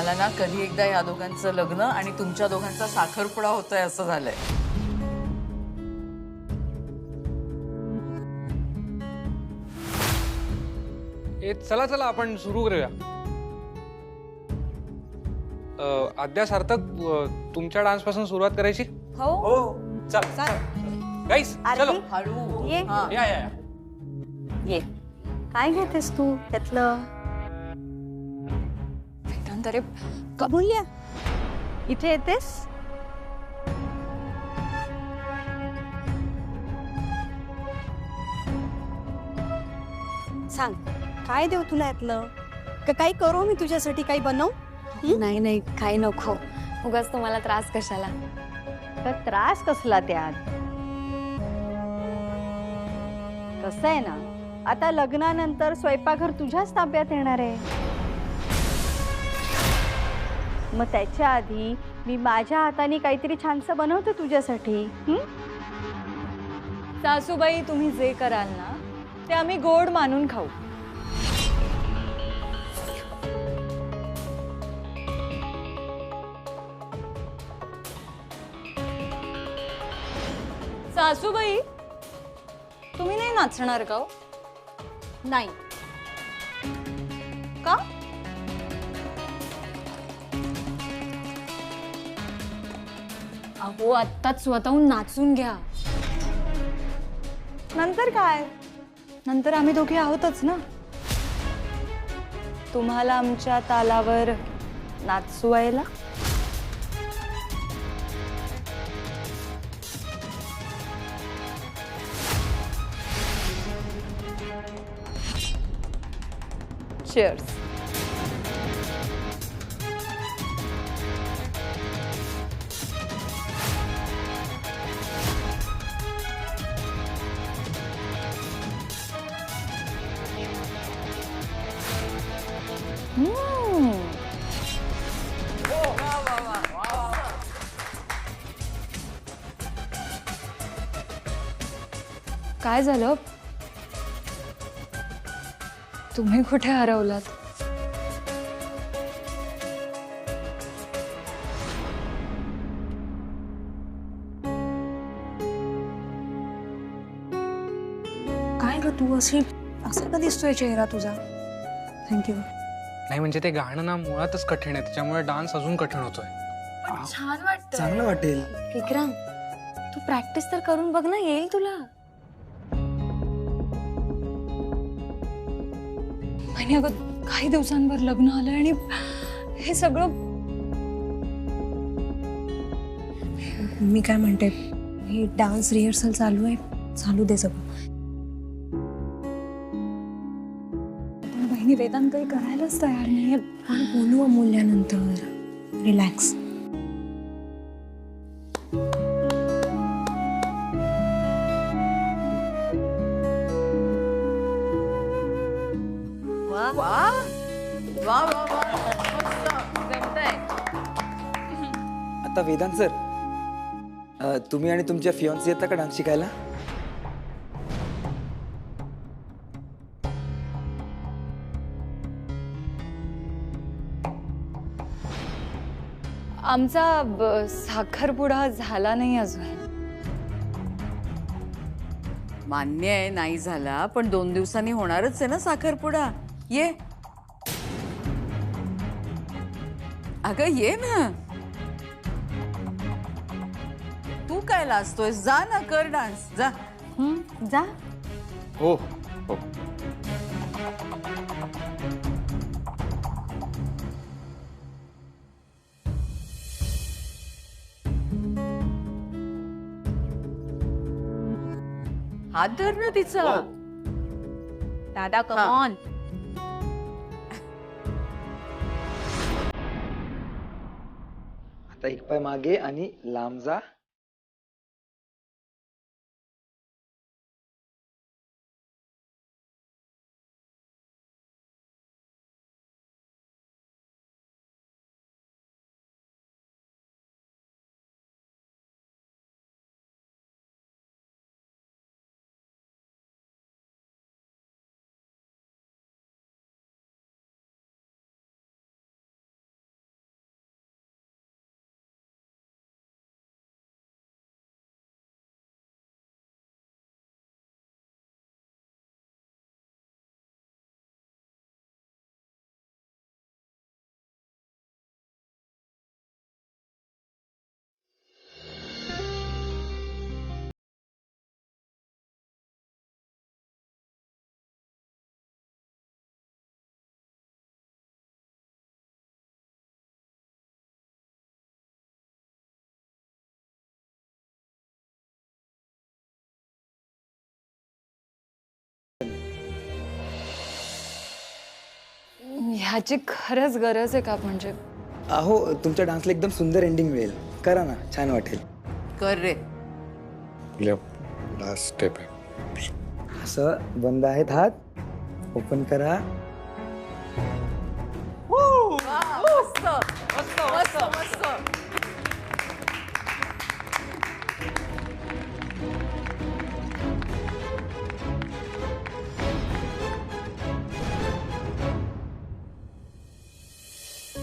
मला ना कधी एकदा या दोघांचं लग्न आणि तुमच्या दोघांचा साखरपुडा होतोय असं झालंय. चला चला आपण सुरू करूया. आद्या सार्थक, तुमच्या डान्स पासून सुरुवात करायची. हो चल गाईस चलो. हळू ये. हा. या या या. ये. काय घेतेस तू त्यातलं? अरे कबूल्या इथे येतेस? सांग, काय देऊ तुला यातलं? का काही करू मी तुझ्यासाठी, काही बनवू? नाही नाही काही नको, उगाच तुम्हाला त्रास कशाला. तर त्रास कसला त्यात? कसं आहे ना, आता लग्नानंतर स्वयंपाकघर तुझ्याच ताब्यात येणार आहे. मग त्याच्या आधी मी माझ्या हाताने काहीतरी छानसं बनवते तुझ्यासाठी. सासूबाई तुम्ही जे कराल ना ते आम्ही गोड मानून खाऊ. सासूबाई तुम्ही नाही नाचणार का? नाही का? अहो आत्ताच स्वतःहून नाचून घ्या, नंतर काय, नंतर आम्ही दोघे आहोतच ना. तुम्हाला आमच्या तालावर नाचवायला. Cheers. काय झालं? तुम्ही कुठे हरवलात? काय ग तू असा का दिसतोय चेहरा तुझा? थँक्यू. नाही म्हणजे ते गाणं ना मुळातच कठीण आहे, त्याच्यामुळे डान्स अजून कठीण होतोय. छान वाटतं. चांगलं वाटेल. विक्रांत तू प्रॅक्टिस तर करून बघ ना, येईल तुला. आणि अगं काही दिवसांवर लग्न आलं आणि हे सगळं. मी काय म्हणते, ही डान्स रिहर्सल चालू आहे, चालू दे सगळं. पण बहिणी वेदांत काही करायलाच तयार नाहीये. पण बोलू अमूल्यानंतर. रिलॅक्स. वा वा वा वा मस्त जमतंय. आता वेदांत सर, तुम्ही आणि तुमच्या फियॉन्सी येता का डान्स शिकायला? आमचा साखरपुडा झाला नाही अजून. मान्य आहे नाही झाला, पण 2 दिवसांनी होणारच आहे ना साखरपुडा. ये अगं ये ना. तू काय लाजतोयस? जा ना, कर डान्स जा. जा. हो हो. हात धर ना तिचा. दादा कम हा. ऑन. आता एक पाय मागे आणि लांब जा. ह्याची खरंच गरज आहे का म्हणजे? अहो तुमच्या डान्सला एकदम सुंदर एंडिंग मिळेल. करा ना, छान वाटेल. कर रे. लास्ट स्टेप आहे. असं बंद आहेत हात, ओपन करा. मस्त मस्त मस्त मस्त.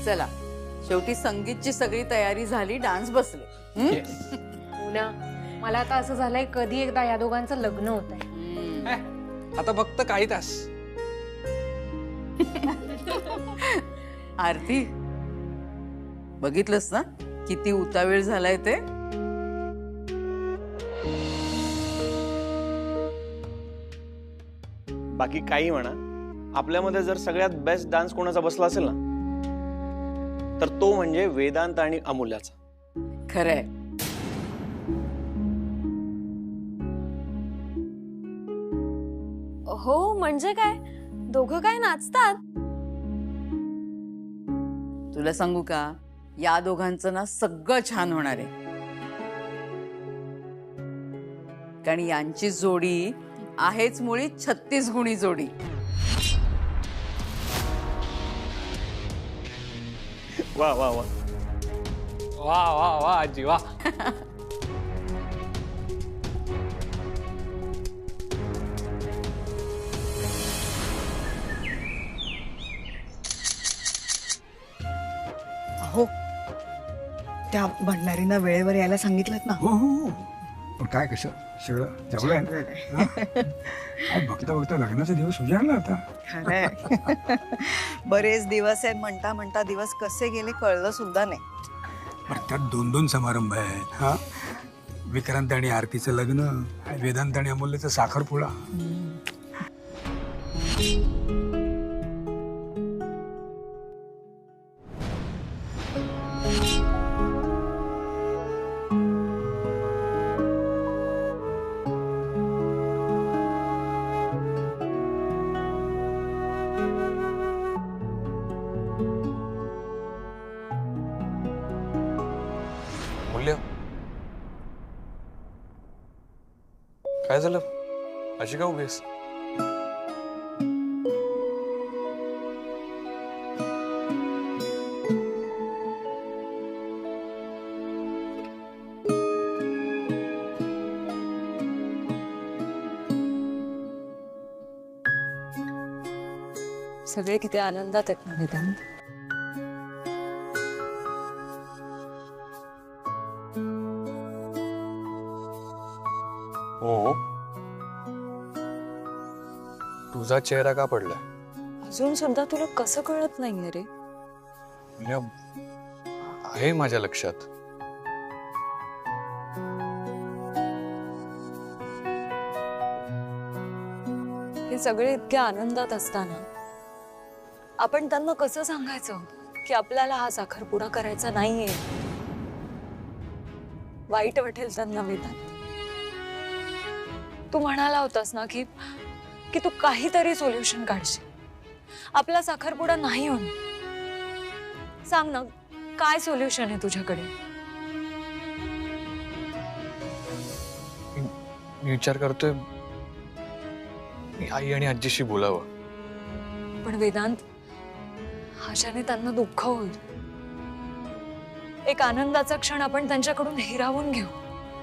चला, शेवटी संगीतची सगळी तयारी झाली, डान्स बसले. हो ना, मला आता असं झालंय कधी एकदा या दोघांचं लग्न होत आहे. आता फक्त काही तास. आरती, बघितलंस ना किती उतावीळ झालाय ते. बाकी काही म्हणा, आपल्यामध्ये जर सगळ्यात बेस्ट डान्स कोणाचा बसला असेल ना, तर तो म्हणजे वेदांत आणि अमूल्याचा. खरंय. हो म्हणजे काय, दोघं काय नाचतात? तुला सांगू का, या दोघांचं ना सगळं छान होणार आहे. कारण यांची जोडी आहेच मुळी 36 गुणी जोडी. वा वा वा. वा वा वा आजी वा. हो, त्या भंडारींना वेळेवर यायला सांगितलं ना. हो हो हो. पण काय कसं सगळं जवळ आहे ना. बघता बघता लग्नाचा दिवस उजाडला आता. खरंय. बरेच दिवस आहेत म्हणता म्हणता दिवस कसे गेले कळलं सुद्धा नाही. पण त्यात 2-2 समारंभ आहेत. हा, विक्रांत आणि आरतीचं लग्न, वेदांत आणि अमूल्यचा साखरपुडा. मूल्य, काय झालं? अशी का उभी आहेस? सगळे किती आनंदात आहेत ना वेदांत. हो. तुझा चेहरा का पडलाय? अजून सुद्धा तुला कसं कळत नाहीये रे? मूल्य, आहे माझ्या लक्षात. हे सगळे इतक्या आनंदात असताना आपण त्यांना कसं सांगायचं की आपल्याला हा साखरपुडा करायचा नाहीये? वाईट वाटेल त्यांना वेदांत. तू म्हणाला होतास ना की तू काहीतरी सोल्युशन काढशील. आपला साखरपुडा नाही होणार. सांग ना, काय सोल्युशन आहे तुझ्याकडे? मी विचार करतोय, मी आई आणि आजीशी बोलावं. पण वेदांत, अशाने त्यांना दुःख होईल. एक आनंदाचा क्षण आपण त्यांच्याकडून हिरावून घेऊ.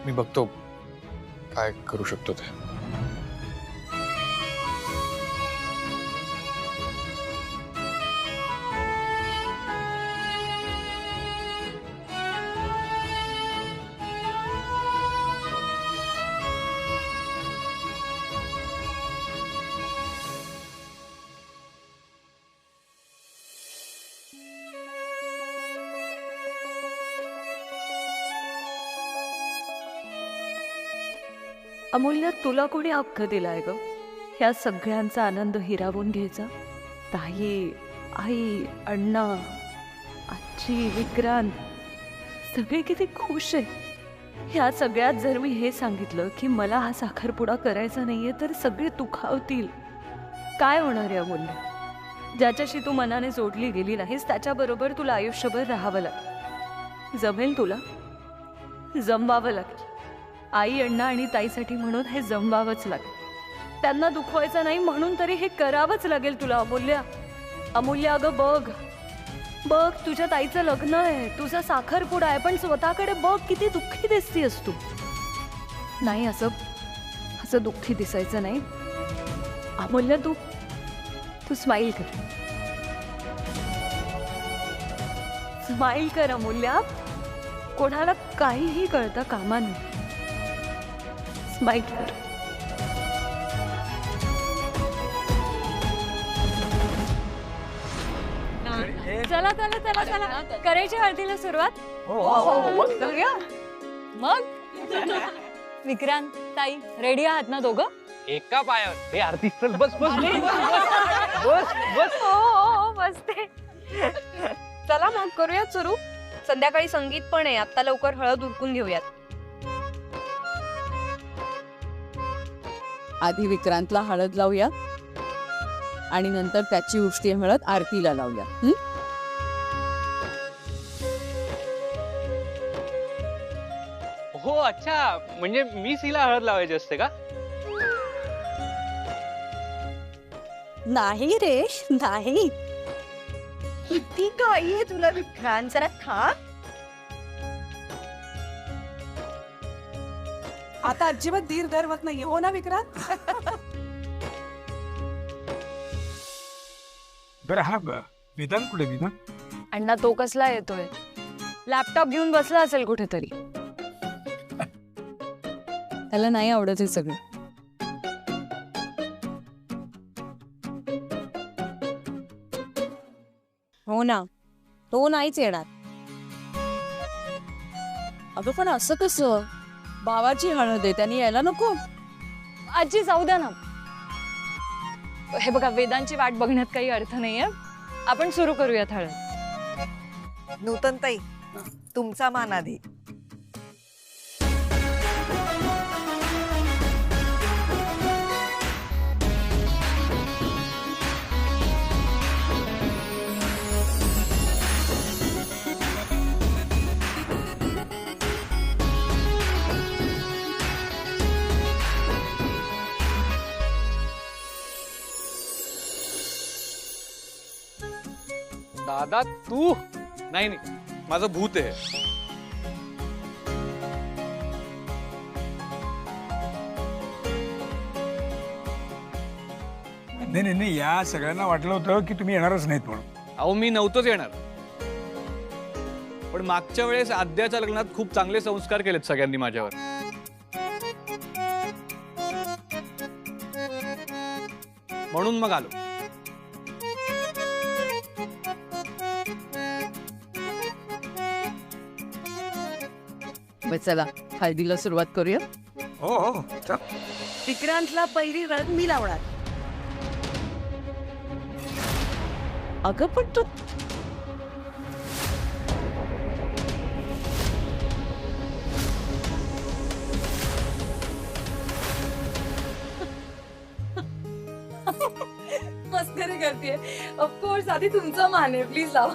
मी बघतो काय करू शकतो ते. अमूल्य, तुला कोणी हक्क दिलाय ग ह्या सगळ्यांचा आनंद हिरावून घ्यायचा? ताई, आई, अण्णा, आजी, विक्रांत सगळे किती खुश आहे. ह्या सगळ्यात जर मी हे सांगितलं की मला हा साखरपुडा करायचा नाहीये तर सगळे दुखावतील. काय होणार आहे अमूल्य? ज्याच्याशी तू मनाने जोडली गेली नाहीस त्याच्याबरोबर तुला आयुष्यभर राहावं लागेल. जमेल तुला? जमवावं लागेल. आई अण्णा आणि ताईसाठी म्हणून हे जमवावंच लागेल. त्यांना दुखवायचं नाही म्हणून तरी हे करावंच लागेल तुला. अमूल्य, अमूल्य, अगं बघ बघ, तुझ्या ताईचं लग्न आहे, तुझा साखरपुडा आहे, पण स्वतःकडे बघ, किती दुःखी दिसतीयस तू. नाही, असं असं दुःखी दिसायचं नाही. अमूल्य, तू स्माईल कर. स्माईल कर अमूल्य. कोणाला काहीही कळता कामा नये. स्माईल कर. चला चला चला चला, करायची हळदीला सुरुवात. मग विक्रांत, ताई रेडी आहात ना दोघं? एका पायावर. हे आरती, चल बस बस बस बस. हो बसते. चला मग करूयात सुरू. संध्याकाळी संगीत पण आहे. आता लवकर हळद उरकून घेऊयात. आधी विक्रांतला हळद लावूया आणि नंतर त्याची उष्टी हळद आरतीला लावूया. हो, अच्छा, म्हणजे मी हिला हळद लावायची असते का? नाही रेश, नाही. किती काही आहे तुला विक्रांत, जरा थांब. आता अजिबात धीर धरवत नाहीये, हो ना विक्रांत? बरं हा वेदांत कुठे वेदांत? अण्णा तो कसला येतोय? लॅपटॉप घेऊन बसला असेल कुठेतरी. त्याला नाही आवडत हे सगळं. हो ना, तो नाहीच येणार. अगं पण असं कसं? भावाची हळद आहे, त्यांनी यायला नको? आजी जाऊ द्या ना. हे बघा, वेदांची वाट बघण्यात काही अर्थ नाहीये. आपण सुरू करूयात हळद. नूतन ताई, तुमचा मान आधी. दादा तू? नाही नाही, माझं भूत आहे. नाही नाही नाही, या सगळ्यांना वाटलं होतं की तुम्ही येणारच नाहीत म्हणून. अहो, मी नव्हतोच येणार, पण मागच्या वेळेस आद्याच्या लग्नात खूप चांगले संस्कार केलेत सगळ्यांनी माझ्यावर. म्हणून मग आलो. चला हळदीला सुरुवात करूया. हो हो, चल. विक्रांतला पहिली हळद मी लावणार. अगं पण तू मस्करी करतेय. ऑफकोर्स आधी तुमचा मान आहे, प्लीज लावा.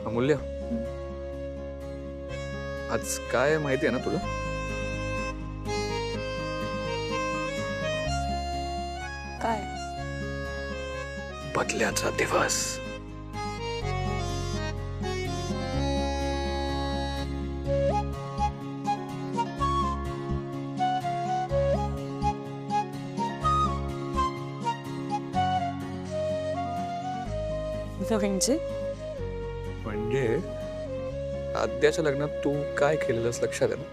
अमूल्य, आज काय माहिती आहे ना तुला? काय? बदल्याचा दिवस. म्हणजे आद्याच्या लग्नात तू काय केलेलंस लक्षात आहे ना?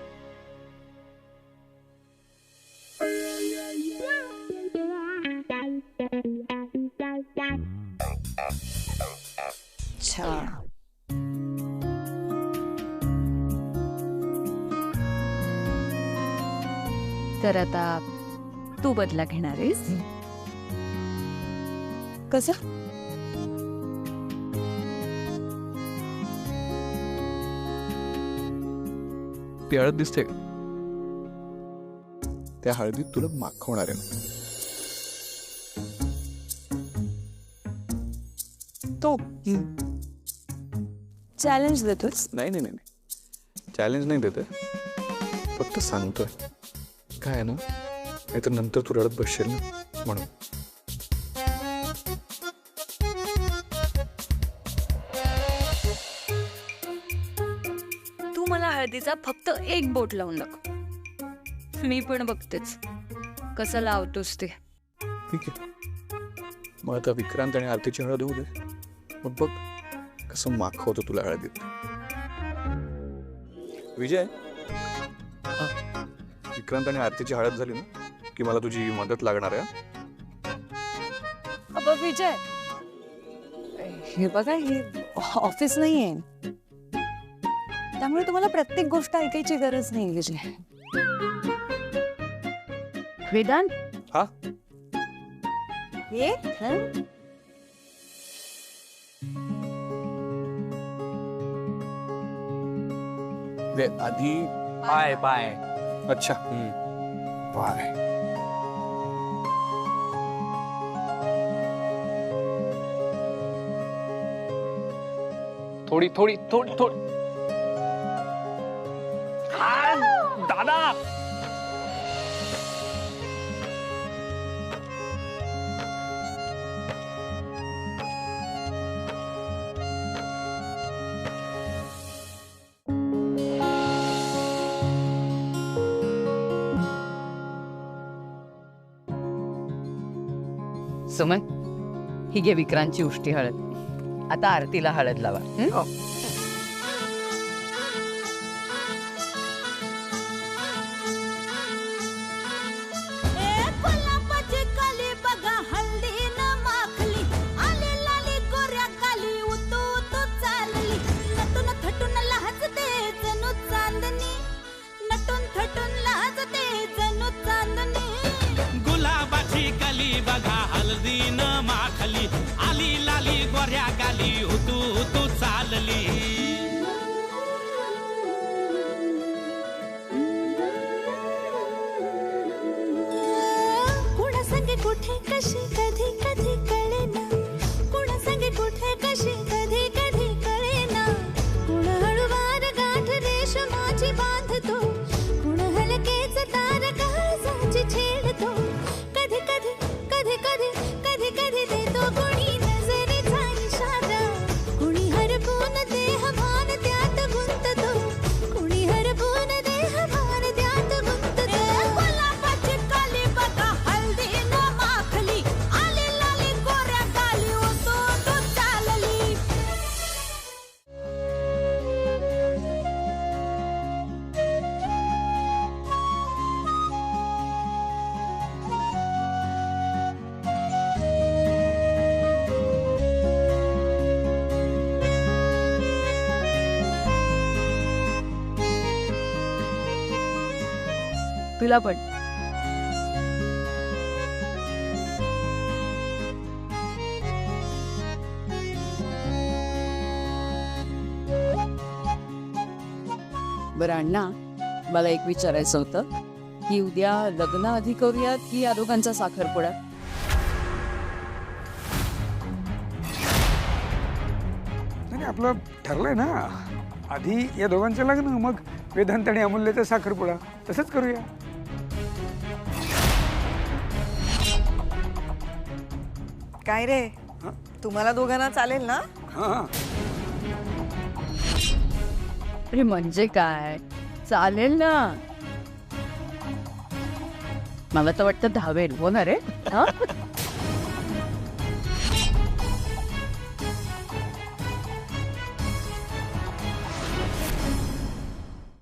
तर आता तू बदला घेणार आहेस? कसं? ती हळद दिसते का? त्या हळदीत तुला माखवणार आहे. तो चॅलेंज देतोस? नाही नाही नाही चॅलेंज नाही देते, फक्त सांगतोय काय आहे ना, नाही तर नंतर तू रडत बसशील ना म्हणून. तू मला हळदीचा फक्त एक बोट लावून दाखव. मी पण बघतेच कसं लावतोस ते. ठीक आहे, मग आता विक्रांत आणि आरतीची हळद होऊ दे, मग बघ कसं माखवतो तुला हळदीत. विजय, विक्रांत आणि आरतीची हळद झाली ना की मला तुझी मदत लागणार आहे. अबा विजय, हे बघा, हे ऑफिस नाहीये, त्यामुळे तुम्हाला प्रत्येक गोष्ट ऐकायची गरज नाही. विजय, वेदांत, हा हे आधी पाय पाय. अच्छा बाय. थोडी थोडी थोडी थोडी. दादा, सुमन, ही घे विक्रांतची उष्टी हळद. आता आरतीला हळद लावा. गुलाबाची कली बघा हल्दी न माखली, आली लाली गोऱ्या गाली उतू उतू चालली. कुणा संगे कुठे कशी कधी कधी कळेना, कुणा संगे कुठे कशी कधी कधी कळेना. कुण हळूवार गाठ रेशमाची बांधतो, कुण हलकेच तार काळजाची छेडतो. कधी कधी कधी कधी कधी कधी देतो कुणी नजरेचा इशारा, कुणी हरपून देह भान त्यात गुंततो, कुणी हरपून देह भान त्यात गुंततो. गुलाबाची काली बघा हल्दी न माखली, आली लाली गोऱ्या गाली उतू उतू चालली. तुला पण. बरं अण्णा, मला एक विचारायचं होतं की उद्या लग्न आधी करूयात की या दोघांचा साखरपुडा? नाही आपलं ठरलंय ना, आधी या दोघांचं लग्न, मग वेदांत आणि अमूल्यचा साखरपुडा. तसंच करूया. काय रे, तुम्हाला दोघांना चालेल ना? हां अरे म्हणजे काय, चालेल ना. मला तर वाटतं धावेल. हो ना रे?